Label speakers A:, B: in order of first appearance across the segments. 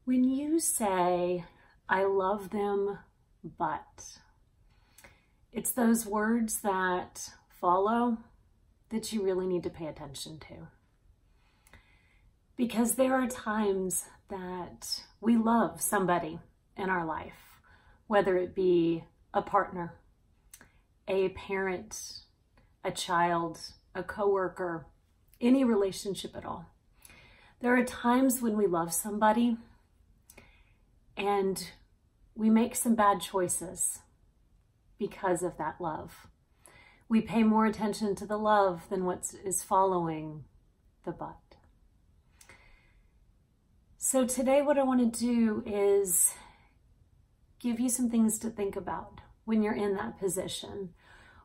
A: When you say, I love them, but, it's those words that follow that you really need to pay attention to. Because there are times that we love somebody in our life, whether it be a partner, a parent, a child, a coworker, any relationship at all. There are times when we love somebody and we make some bad choices because of that love. We pay more attention to the love than what is following the but. So today what I want to do is give you some things to think about when you're in that position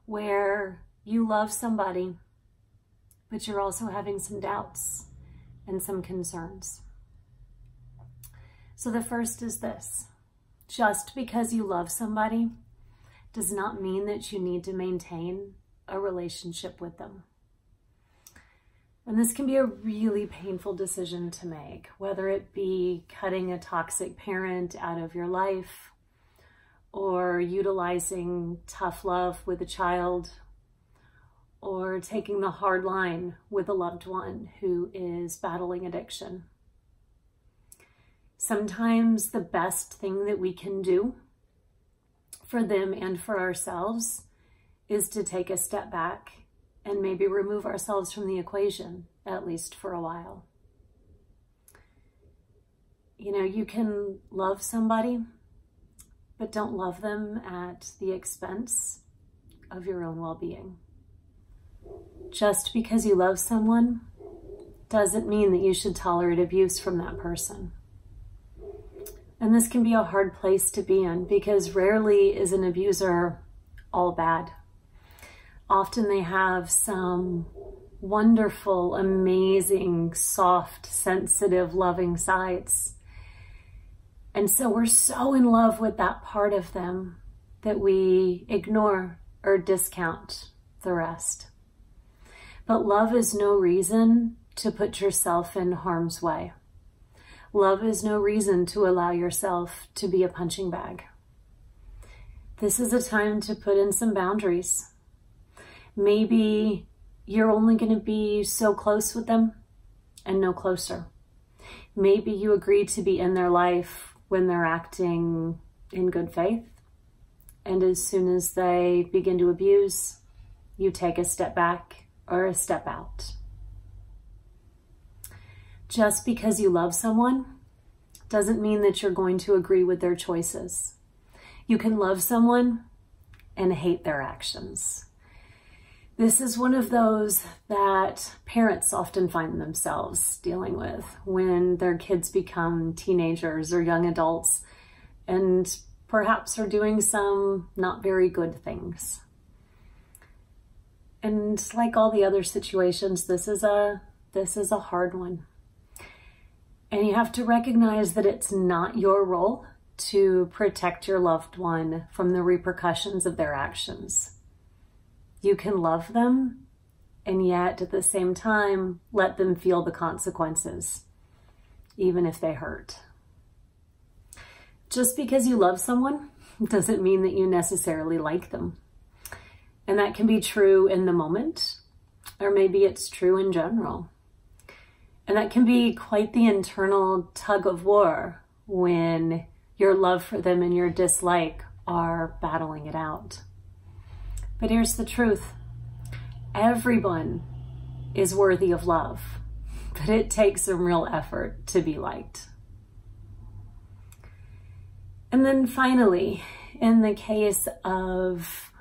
A: where you love somebody, but you're also having some doubts and some concerns. So the first is this: just because you love somebody does not mean that you need to maintain a relationship with them. And this can be a really painful decision to make, whether it be cutting a toxic parent out of your life or utilizing tough love with a child or taking the hard line with a loved one who is battling addiction. Sometimes the best thing that we can do for them and for ourselves is to take a step back and maybe remove ourselves from the equation, at least for a while. You know, you can love somebody, but don't love them at the expense of your own well-being. Just because you love someone doesn't mean that you should tolerate abuse from that person. And this can be a hard place to be in because rarely is an abuser all bad. Often they have some wonderful, amazing, soft, sensitive, loving sides. And so we're so in love with that part of them that we ignore or discount the rest. But love is no reason to put yourself in harm's way. Love is no reason to allow yourself to be a punching bag. This is a time to put in some boundaries. Maybe you're only going to be so close with them and no closer. Maybe you agree to be in their life when they're acting in good faith. And as soon as they begin to abuse, you take a step back or a step out. Just because you love someone doesn't mean that you're going to agree with their choices. You can love someone and hate their actions. This is one of those that parents often find themselves dealing with when their kids become teenagers or young adults and perhaps are doing some not very good things. And like all the other situations, this is a hard one. And you have to recognize that it's not your role to protect your loved one from the repercussions of their actions. You can love them and yet at the same time let them feel the consequences, even if they hurt. Just because you love someone doesn't mean that you necessarily like them. And that can be true in the moment, or maybe it's true in general. And that can be quite the internal tug of war when your love for them and your dislike are battling it out. But here's the truth. Everyone is worthy of love, but it takes some real effort to be liked. And then finally, in the case of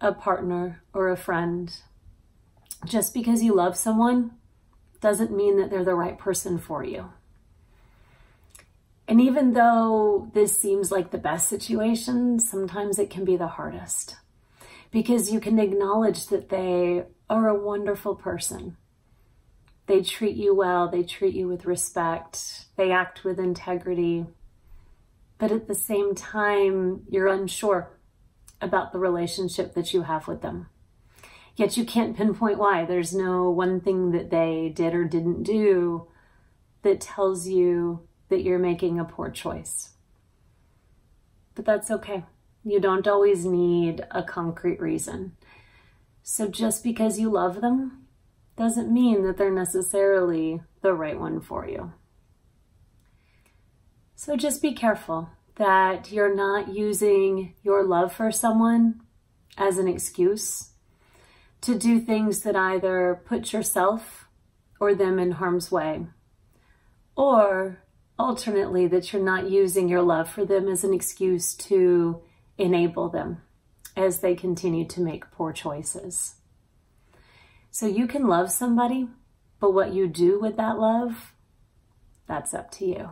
A: a partner or a friend, just because you love someone doesn't mean that they're the right person for you. And even though this seems like the best situation, sometimes it can be the hardest because you can acknowledge that they are a wonderful person. They treat you well, they treat you with respect, they act with integrity, but at the same time, you're unsure about the relationship that you have with them. Yet you can't pinpoint why. There's no one thing that they did or didn't do that tells you that you're making a poor choice. But that's okay. You don't always need a concrete reason. So just because you love them doesn't mean that they're necessarily the right one for you. So just be careful that you're not using your love for someone as an excuse to do things that either put yourself or them in harm's way, or alternately, that you're not using your love for them as an excuse to enable them as they continue to make poor choices. So you can love somebody, but what you do with that love, that's up to you.